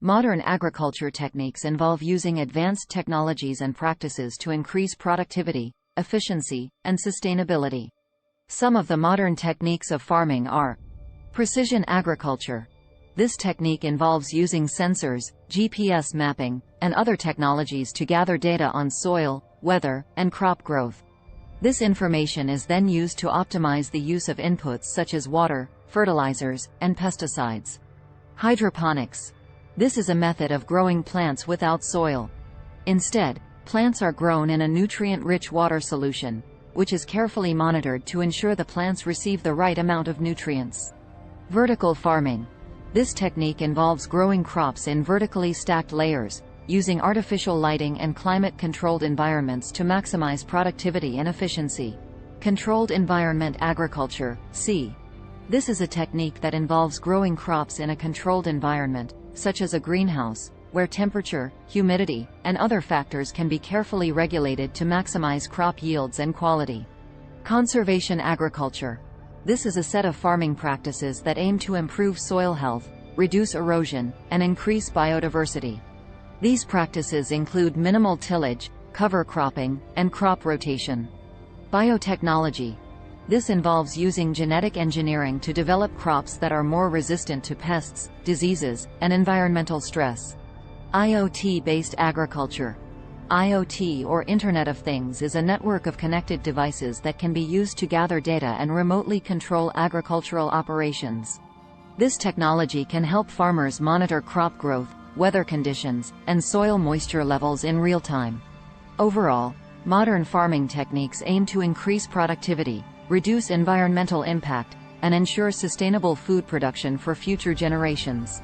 Modern agriculture techniques involve using advanced technologies and practices to increase productivity, efficiency, and sustainability. Some of the modern techniques of farming are precision agriculture. This technique involves using sensors, GPS mapping, and other technologies to gather data on soil, weather, and crop growth. This information is then used to optimize the use of inputs such as water, fertilizers, and pesticides. Hydroponics. This is a method of growing plants without soil. Instead, plants are grown in a nutrient-rich water solution, which is carefully monitored to ensure the plants receive the right amount of nutrients. Vertical farming. This technique involves growing crops in vertically stacked layers, using artificial lighting and climate-controlled environments to maximize productivity and efficiency. Controlled environment agriculture, (C). This is a technique that involves growing crops in a controlled environment, such as a greenhouse, where temperature, humidity, and other factors can be carefully regulated to maximize crop yields and quality. Conservation agriculture. This is a set of farming practices that aim to improve soil health, reduce erosion, and increase biodiversity. These practices include minimal tillage, cover cropping, and crop rotation. Biotechnology. This involves using genetic engineering to develop crops that are more resistant to pests, diseases, and environmental stress. IoT-based agriculture. IoT, or Internet of Things, is a network of connected devices that can be used to gather data and remotely control agricultural operations. This technology can help farmers monitor crop growth, weather conditions, and soil moisture levels in real time. Overall, modern farming techniques aim to increase productivity, reduce environmental impact, and ensure sustainable food production for future generations.